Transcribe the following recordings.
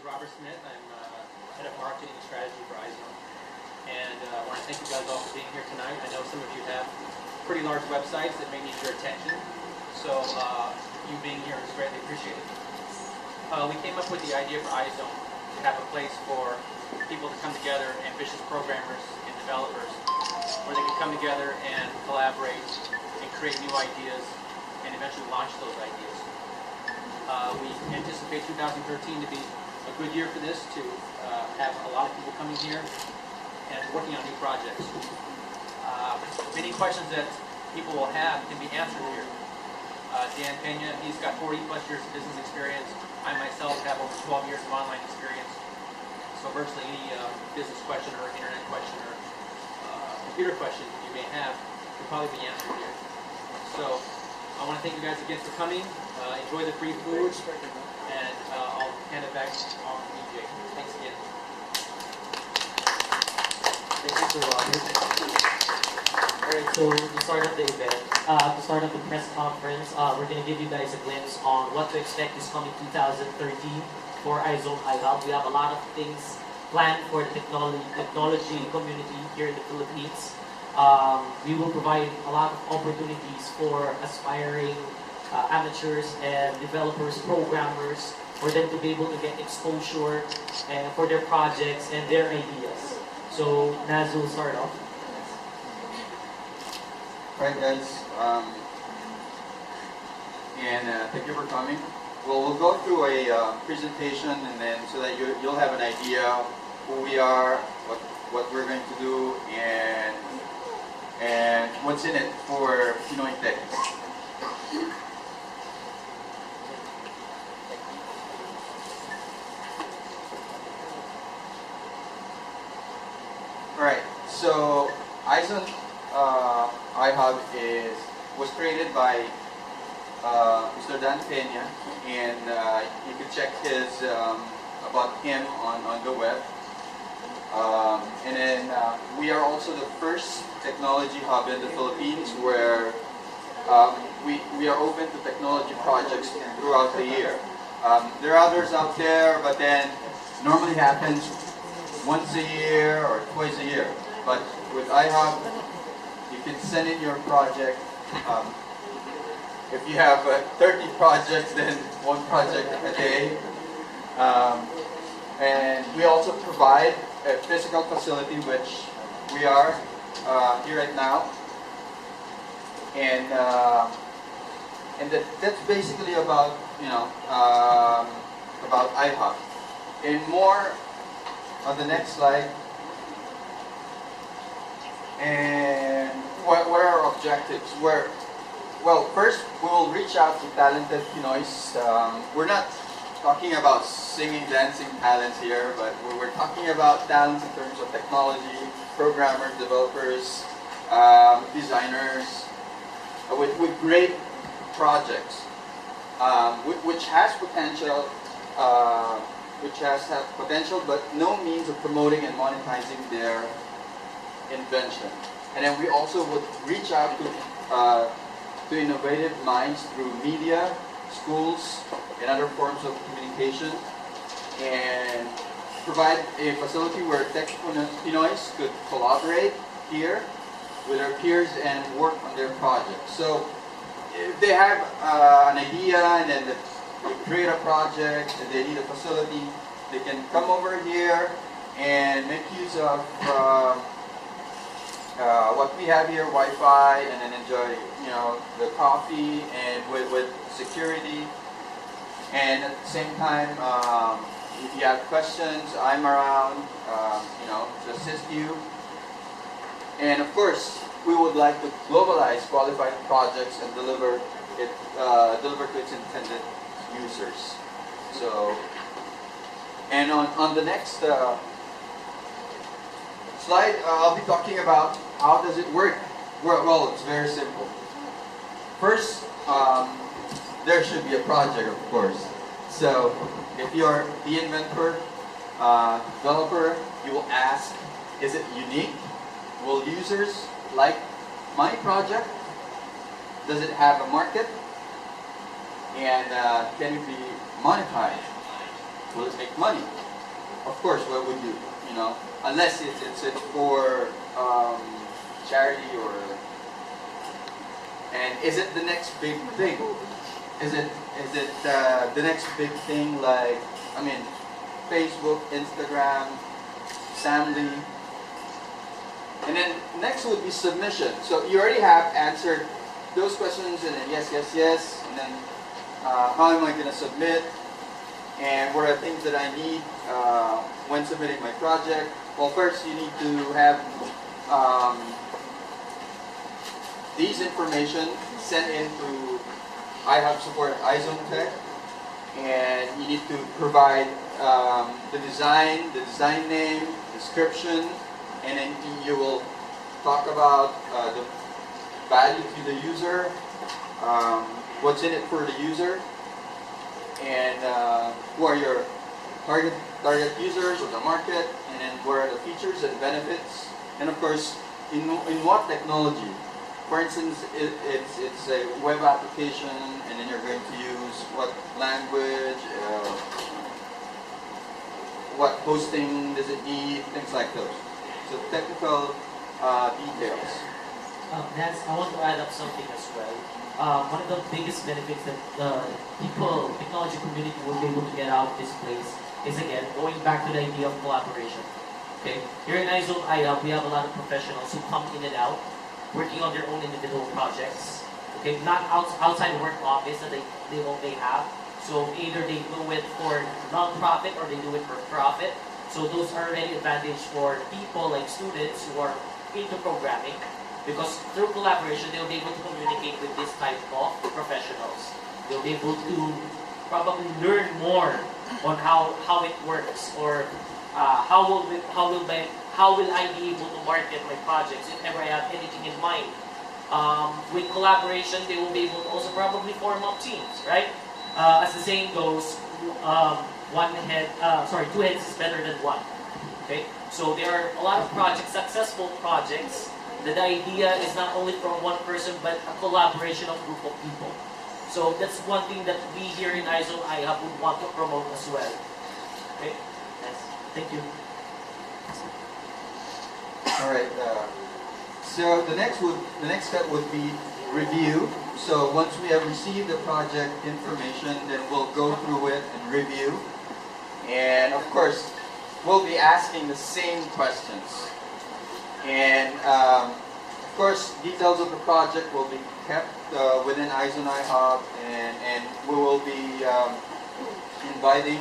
Robert Smith. I'm head of marketing and strategy for iZone. And I want to thank you guys all for being here tonight. I know some of you have pretty large websites that may need your attention. So you being here is greatly appreciated. We came up with the idea for iZone to have a place for people to come together, ambitious programmers and developers, where they can come together and collaborate and create new ideas and eventually launch those ideas. We anticipate 2013 to be a good year for this, to have a lot of people coming here and working on new projects. Many questions that people will have can be answered here. Dan Pena, he's got 40 plus years of business experience. I myself have over 12 years of online experience. So virtually any business question or internet question or computer question you may have will probably be answered here. So I want to thank you guys again for coming. Enjoy the free food, and I'll hand it back on to DJ. Thanks again. Thank you, Sir Robert. Alright, so to start off the event, to start off the press conference, we're going to give you guys a glimpse on what to expect this coming 2013 for iZone-iHUB. We have a lot of things planned for the technology community here in the Philippines. We will provide a lot of opportunities for aspiring amateurs and developers, programmers, for them to be able to get exposure for their projects and their ideas. So Naz will start off. Alright guys, thank you for coming. We'll go through a presentation, and then so that you'll have an idea who we are, what we're going to do, and what's in it for Pinoy Techies. Alright, so iZone-iHUB was created by Mr. Dan Pena, and you can check his about him on the web. And then we are also the first technology hub in the Philippines where we are open to technology projects throughout the year. There are others out there, but then normally happens once a year or twice a year. But with iHUB, you can send in your project. If you have 30 projects, then one project a day. And we also provide a physical facility, which we are here right now. And that's basically about about iHUB. And more on the next slide. And what are our objectives? Well, first we will reach out to talented Pinoys. We're not talking about singing, dancing talents here, but we're talking about talents in terms of technology, programmers, developers, designers, with great projects, which has potential, but no means of promoting and monetizing their invention. And then we also would reach out to innovative minds through media, schools, and other forms of communication, and provide a facility where Tech Pinoys could collaborate here with their peers and work on their projects. So if they have an idea and then they create a project and they need a facility, they can come over here and make use of what we have here, Wi-Fi, and then enjoy the coffee and with security. And at the same time, if you have questions, I'm around to assist you. And of course, we would like to globalize qualified projects and deliver to its intended users. So, and on the next slide, I'll be talking about how does it work. Well, it's very simple. First, there should be a project, of course. So, if you're the inventor, developer, you will ask, is it unique? Will users like my project? Does it have a market? And can it be monetized? Will it make money? Of course, what would you, you know, unless it's for charity or, and is it the next big thing? Is it the next big thing like, I mean, Facebook, Instagram, Samly? And then next would be submission. So you already have answered those questions and then yes, yes, yes, and then how am I going to submit? And what are things that I need when submitting my project? Well, first you need to have these information sent into iHUB support at iZone-Tech, and you need to provide the design name, description, and then you will talk about the value to the user, what's in it for the user, and who are your target users or the market, and then what are the features and benefits, and of course, in what technology. For instance, it's a web application, and then you're going to use what language, what hosting does it need, things like those. So technical details. I want to add up something as well. One of the biggest benefits that the technology community will be able to get out of this place is, again, going back to the idea of collaboration. Okay, here in iZone-iHUB, we have a lot of professionals who come in and out, working on their own individual projects. Okay, not outside the work office that they have. So either they do it for non-profit or they do it for profit. So those are already advantage for people like students who are into programming, because through collaboration they'll be able to communicate with this type of professionals. They'll be able to probably learn more on how it works, or how will I be able to market my projects if ever I have anything in mind. With collaboration, they will be able to also probably form up teams, right? As the saying goes, two heads is better than one. Okay, so there are a lot of projects, successful projects, that the idea is not only from one person, but a collaboration of group of people. So that's one thing that we here in iZone-iHUB would want to promote as well. Okay, yes. Thank you. All right. So the next step would be review. So once we have received the project information, then we'll go through it and review. And of course, we'll be asking the same questions. And of course, details of the project will be kept within iZone-iHUB, and we will be inviting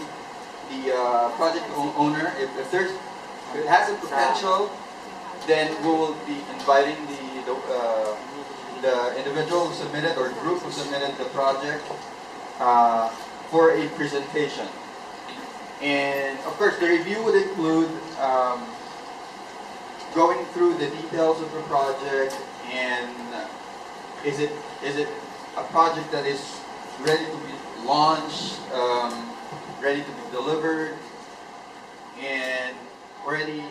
the project owner. If it has a potential, then we will be inviting the individual who submitted or group who submitted the project for a presentation. And of course, the review would include going through the details of the project, and is it a project that is ready to be launched, ready to be delivered, and already,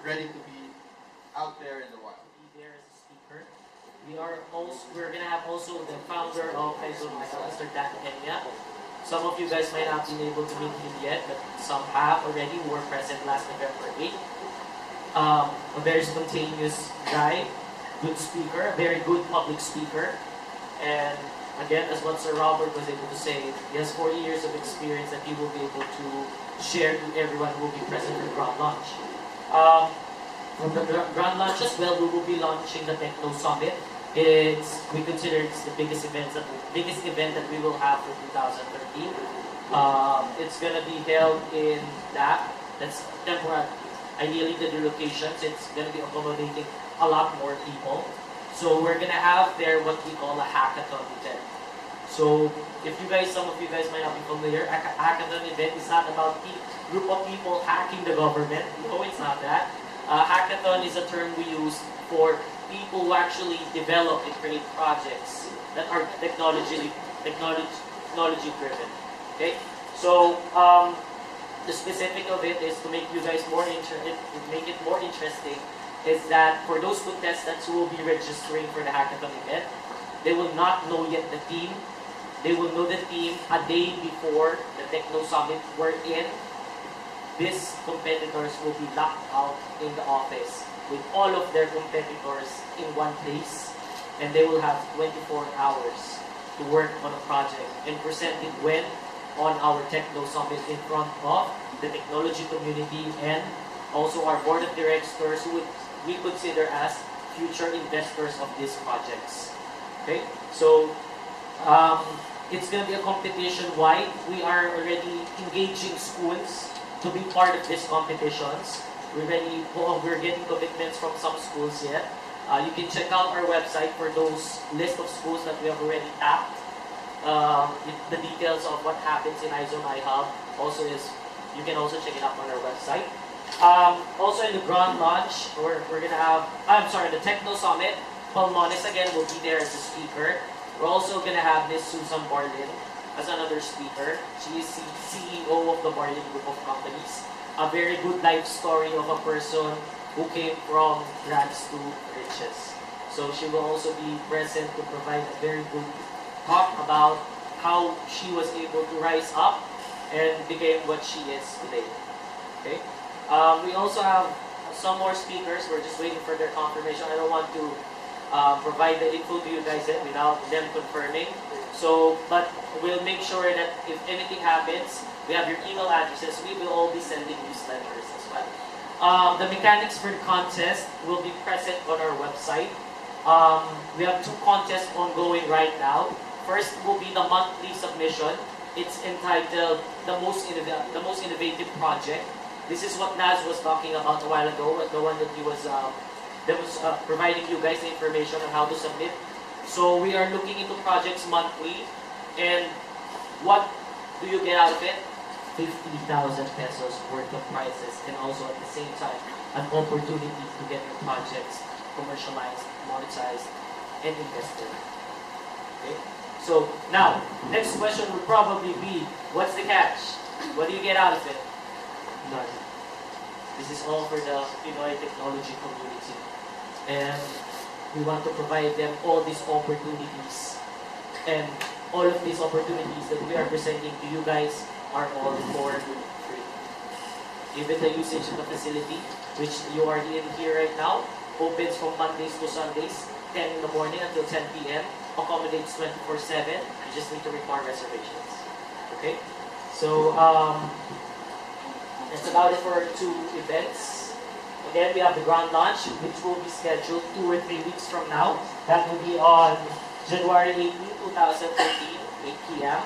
ready to be out there in the wild. Be there as a speaker. We're gonna have also the founder of iZone-iHUB, Mr. Dan Kenya. Some of you guys might not be able to meet him yet, but some have already who were present last November 8th. A very spontaneous guy, good speaker, a very good public speaker, and again, as what Sir Robert was able to say, he has 4 years of experience that he will be able to share to everyone who will be present at the grand launch. From the grand launch as well, we will be launching the Techno Summit. We consider it's the biggest event that we will have for 2013. It's gonna be held in that's temporary. Ideally, the locations, it's gonna be accommodating a lot more people. So we're gonna have there what we call a hackathon event. So if some of you guys might not be familiar, a hackathon event is not about a group of people hacking the government. No, it's not that. Hackathon is a term we use for people who actually develop and create projects that are technology driven. Okay, so the specific of it is to make you guys make it more interesting. Is that for those contestants who will be registering for the hackathon event, they will not know yet the team. They will know the team a day before the the Techno Summit we're in, these competitors will be locked out in the office with all of their competitors in one place, and they will have 24 hours to work on a project and present it when on our Techno Summit in front of the technology community and also our board of directors who we consider as future investors of these projects. Okay, so it's going to be a competition wide. We are already engaging schools to be part of these competitions. We're getting commitments from some schools yet. You can check out our website for those list of schools that we have already tapped. The details of what happens in iZone-iHUB you can also check it out on our website. Also in the grand launch, we're gonna have, the Techno Summit, Paul Mones again will be there as a speaker. We're also gonna have Miss Susan Barlin as another speaker. She is CEO of the Barlin Group of Companies. A very good life story of a person who came from rags to riches. So she will also be present to provide a very good talk about how she was able to rise up and became what she is today. Okay. We also have some more speakers. We're just waiting for their confirmation. I don't want to provide the info to you guys yet without them confirming. So, but we'll make sure that if anything happens, we have your email addresses. We will all be sending newsletters as well. The mechanics for the contest will be present on our website. We have 2 contests ongoing right now. First will be the monthly submission. It's entitled the most innovative project. This is what Naz was talking about a while ago, the one that he was providing you guys the information on how to submit. So we are looking into projects monthly, and what do you get out of it? 50,000 pesos worth of prizes, and also at the same time an opportunity to get your projects commercialized, monetized, and invested. Okay. So now, next question would probably be, what's the catch? What do you get out of it? None. This is all for the Pinoy technology community. And we want to provide them all these opportunities. And all of these opportunities that we are presenting to you guys are all for free. Even the usage of the facility, which you are in here right now, opens from Mondays to Sundays, 10 in the morning until 10 p.m. Accommodates 24/7. You just need to require reservations. Okay? So, that's about it for 2 events. Again, we have the grand launch, which will be scheduled 2 or 3 weeks from now. That will be on January 18, 2013, 8 p.m.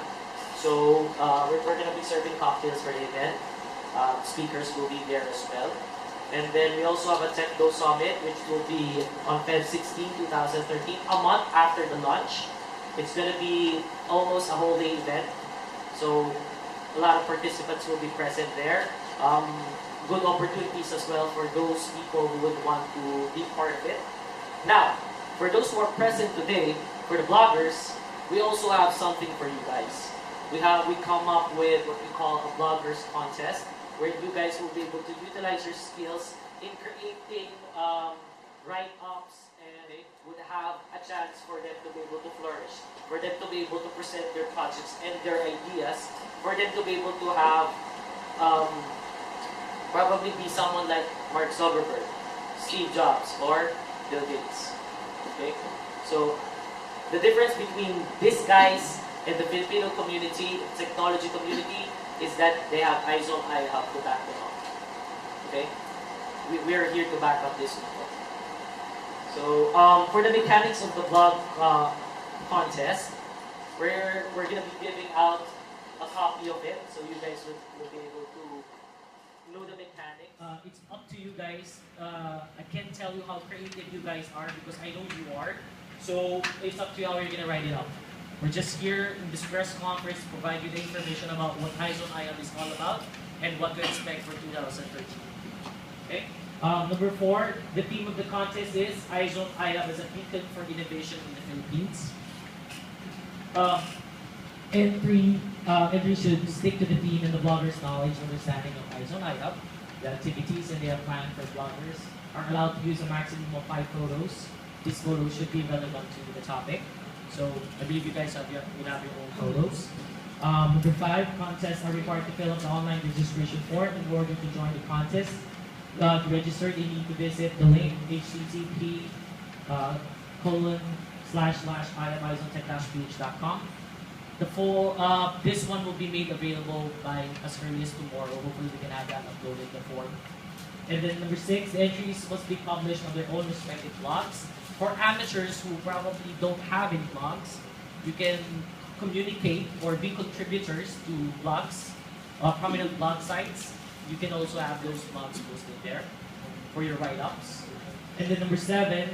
So, we're going to be serving cocktails for the event. Speakers will be there as well. And then we also have a Techno Summit, which will be on Feb 16, 2013, a month after the launch. It's going to be almost a whole day event. So, a lot of participants will be present there. Good opportunities as well for those people who would want to be part of it. Now, for those who are present today, for the bloggers, we also have something for you guys. We come up with what we call a bloggers contest, where you guys will be able to utilize your skills in creating write-ups, and they would have a chance for them to be able to flourish, for them to be able to present their projects and their ideas, for them to be able to have probably be someone like Mark Zuckerberg, Steve Jobs, or Bill Gates. Okay? So, the difference between these guys and the Filipino community, technology community, is that they have iZone-iHUB to back them up. Okay? We are here to back up this people. So, for the mechanics of the blog contest, we're going to be giving out a copy of it, so you guys will be able to know the mechanics. It's up to you guys. I can't tell you how creative you guys are because I know you are. So, it's up to you how you're going to write it up. We're just here in this press conference to provide you the information about what iZone-iHUB is all about and what to expect for 2013. Okay? Number 4, the theme of the contest is iZone-iHUB as a beacon for innovation in the Philippines. Entry should stick to the theme and the blogger's knowledge and understanding of iZone-iHUB. The activities and they have planned for bloggers are allowed to use a maximum of 5 photos. These photos should be relevant to the topic. So I believe you guys have your own photos. Number 5, contests are required to fill out the online registration form in order to join the contest. To register, they need to visit the link http ://iZone-ph.com. The full, this one will be made available by as early as tomorrow. Hopefully we can have that uploaded, the form. And then number 6, the entries must be published on their own respective blogs. For amateurs who probably don't have any blogs, you can communicate or be contributors to blogs, prominent blog sites. You can also have those blogs posted there for your write-ups. And then number 7,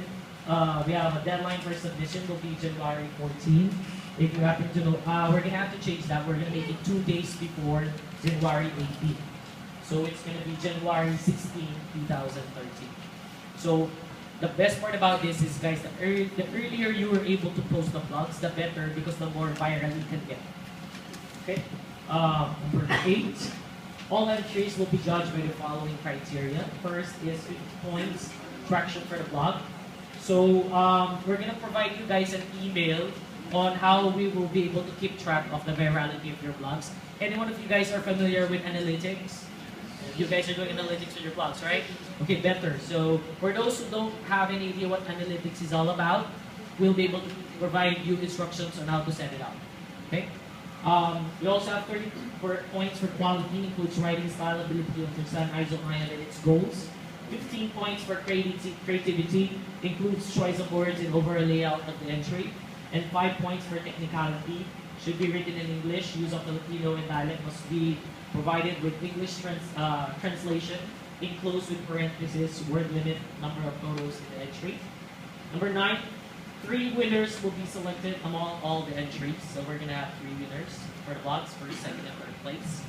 we have a deadline for submission will be January 14. If you happen to know, we're gonna have to change that. We're gonna make it 2 days before January 18. So it's gonna be January 16, 2013. So the best part about this is, guys, the earlier you were able to post the blogs, the better, because the more viral you can get. Okay. Number 8. All entries will be judged by the following criteria. First is 50 points, traction for the blog. So we're going to provide you guys an email on how we will be able to keep track of the virality of your blogs. Any one of you guys are familiar with analytics? You guys are doing analytics with your blogs, right? Okay, better. So for those who don't have any idea what analytics is all about, we'll be able to provide you instructions on how to set it up. Okay? We also have 30 points for quality, includes writing style, ability to understand iZone-iHUB and its goals. 15 points for creativity, includes choice of words and overall layout of the entry. And 5 points for technicality, should be written in English, use of Filipino and dialect must be provided with English translation, enclosed with parentheses, word limit, number of photos in the entry. Number 9, 3 winners will be selected among all the entries. So we're going to have 3 winners for the blogs, first, second, and third place.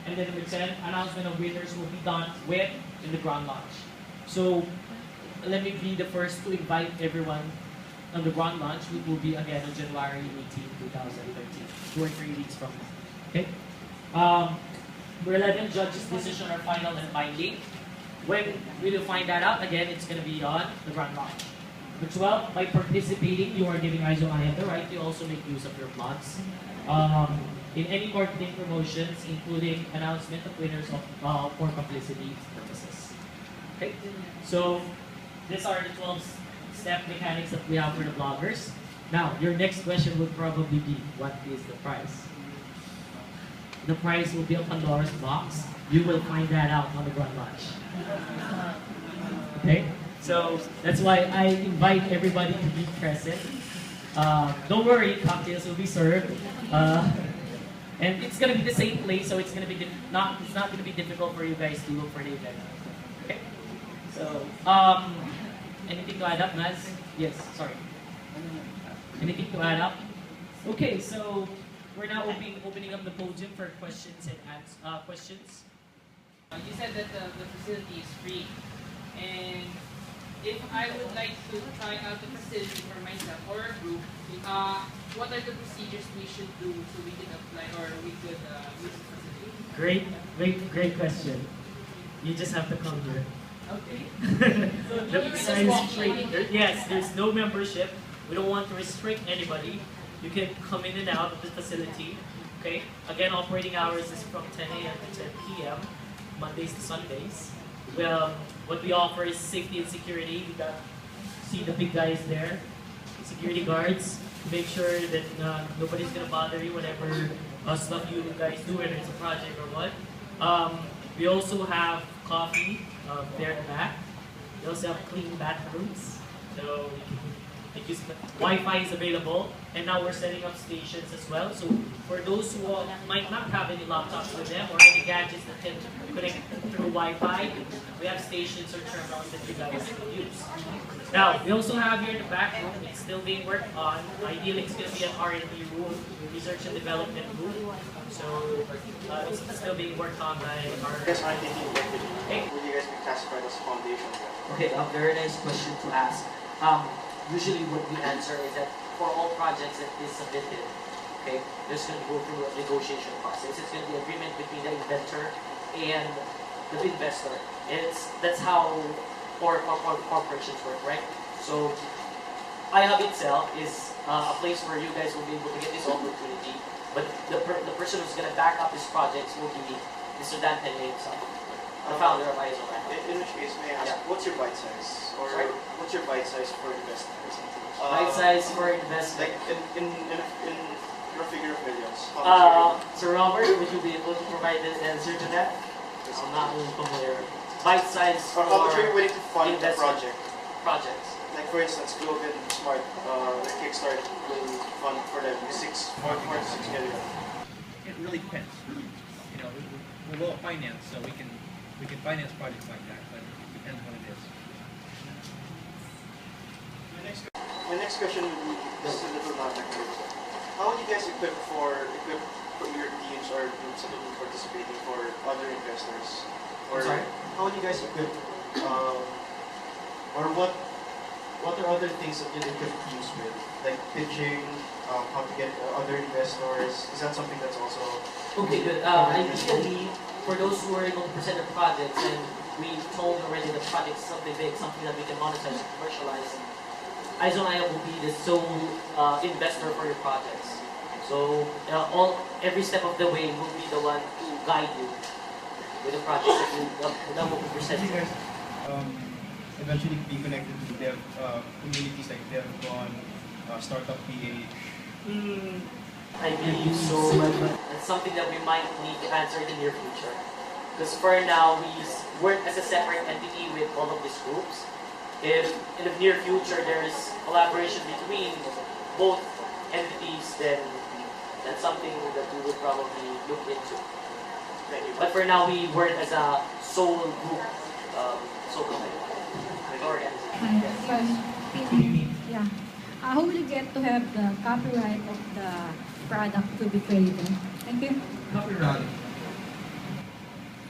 And then number 10, announcement of winners will be done with in the grand launch. So let me be the first to invite everyone on the grand launch, which will be again on January 18, 2013, 2 or 3 weeks from now. Okay? Number 11, judges' decision are final and binding. When we will find that out, again, it's going to be on the grand launch. Number 12, by participating, you are giving iZone-iHUB the right to also make use of your blogs in any marketing promotions, including announcement of winners for publicity purposes. Okay, so these are the 12-step mechanics that we have for the bloggers. Now, your next question would probably be, what is the price? The price will be a Pandora's box. You will find that out on the grand launch. Okay? So that's why I invite everybody to be present. Don't worry, cocktails will be served, and it's gonna be the same place, so it's gonna be it's not gonna be difficult for you guys to look for the event. Okay. So anything to add up, Naz? Yes. Sorry. Anything to add up? Okay. So we're now opening up the podium for questions and questions. You said that the facility is free, and if I would like to try out the facility for myself or a group, what are the procedures we should do so we can apply or we could use the facility? Great question. You just have to come here. Okay. The sign is free. Yes, there's no membership. We don't want to restrict anybody. You can come in and out of the facility. Okay. Again, operating hours is from 10 a.m. to 10 p.m. Mondays to Sundays. Well, what we offer is safety and security. You got see the big guys there, security guards. Make sure that nobody's gonna bother you whatever stuff you guys do, whether it's a project or what. We also have coffee there in the back. We also have clean bathrooms, so you can use Wi-Fi is available, and now we're setting up stations as well. So for those who might not have any laptops with them or any gadgets that can connect through Wi-Fi, we have stations or terminals that you guys can use. Now, we also have here in the back room, it's still being worked on. Ideally, it's going to be an R&D room, research and development room. So it's still being worked on by our R&D team. Would you guys be classified as foundation? Okay, a very nice question to ask. Usually what we answer is that for all projects that is submitted, okay, there's going to go through a negotiation process. It's going to be an agreement between the inventor and the investor. That's how corporations work, right? So iHUB itself is a place where you guys will be able to get this opportunity But the person who's gonna back up his projects will be Mr. Dan Peña himself, the founder of iZone-iHUB. In which case, may I ask, Yeah. what's your bite size? Or Sorry? what's your bite size for investment or something? Right size for investment. Like in your figure of millions. How much are you? Sir Robert, would you be able to provide an answer to that? I'm not really familiar. Bite size Or how much are you for willing to fund the investment project? projects. Like for instance, Globe and Smart, the Kickstart will fund for them 4 to 6 million. It really depends. You know, we're well financed, so we can finance projects like that, but it depends what it is. My next question would be, this is a little non-technical. How would you guys equip your teams or groups that will be participating for other investors? Or Sorry? how would you guys equip, or what are other things that you equip teams with? Like pitching, how to get other investors? Is that something that's also... Okay, good. Ideally, for those who are able to present their projects, and we told already the project is something big, something that we can monetize and commercialize, iZone-iHUB will be the sole investor for your projects. So every step of the way will be the one to guide you with the projects that will be You presented. guys eventually be connected to dev communities like DevCon, Startup PH. I believe so, but it's something that we might need to answer in the near future. Because for now, we work as a separate entity with all of these groups. If in the near future there is collaboration between both entities, then that's something that we would probably look into. But for now, we work as a sole group, organization. Yeah. How will you get to have the copyright of the product to be created? Thank you. Copyright.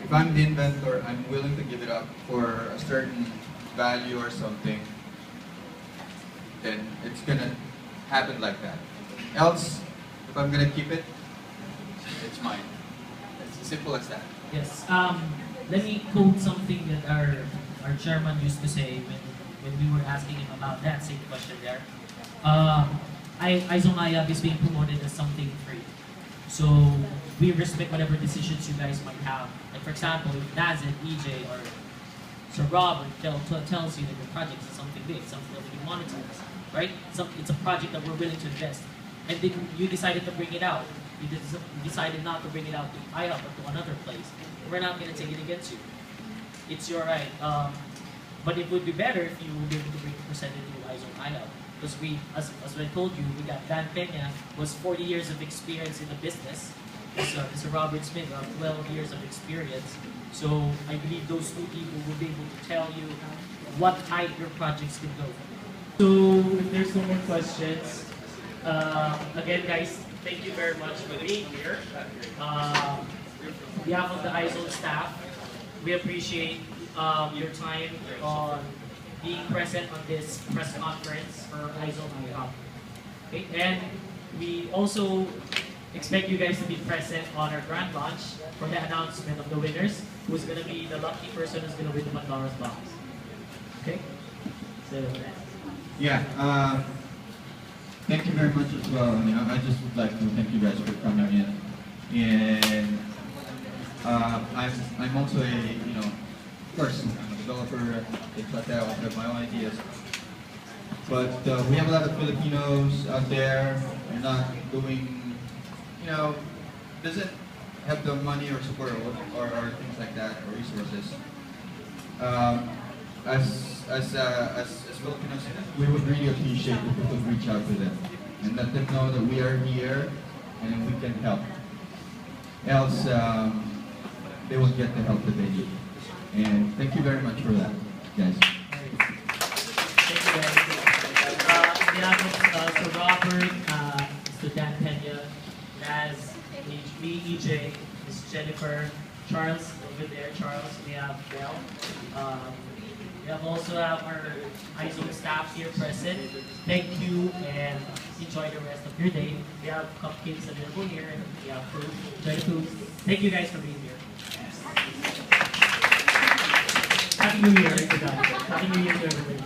If I'm the inventor, I'm willing to give it up for a certain value or something, then it's gonna happen like that. Else, if I'm gonna keep it, it's mine. It's as simple as that. Yes. Let me quote something that our chairman used to say when we were asking him about that same question there. iZone-iHUB is being promoted as something free. So we respect whatever decisions you guys might have. Like for example, if Nazit, EJ, or Sir Rob tells you that your project is something big, something that we can monetize, right? It's a project that we're willing to invest. And then you decided to bring it out. You decided not to bring it out to iHUB but to another place. We're not going to take it against you. It's your right. But it would be better if you would be able to present it to iZone-iHUB. Because as I told you, we got Dan Peña, who has 40 years of experience in the business. Mr. Robert Smith, 12 years of experience. So I believe those two people will be able to tell you what height your projects can go. So if there's no more questions, again guys, thank you very much for being here. On behalf of the iZone staff, we appreciate your time on being present on this press conference for iZone-iHUB. Okay, and we also expect you guys to be present on our grand launch for the announcement of the winners, who's going to be the lucky person who's going to win the Pandora's box. Okay? So, Yeah, thank you very much as well. I mean, I just would like to thank you guys for coming in. And I'm also of course, I'm a developer, things like that. I have my own ideas. But we have a lot of Filipinos out there. They're not doing, doesn't have the money or support or things like that or resources. As Filipinos, we would really appreciate if we could reach out to them and let them know that we are here and we can help. Else, they won't get the help that they need. And thank you very much for that, guys. thank you guys. On behalf of Sir Robert, Mr. Dan Peña, Naz, me, EJ, Ms. Jennifer, Charles over there, we have Bell. We also have our iZone staff here present. Thank you and enjoy the rest of your day. We have cupcakes available here and we have food. Enjoy the food. Thank you guys for being here. Happy New Year, everybody. Happy New Year to everybody.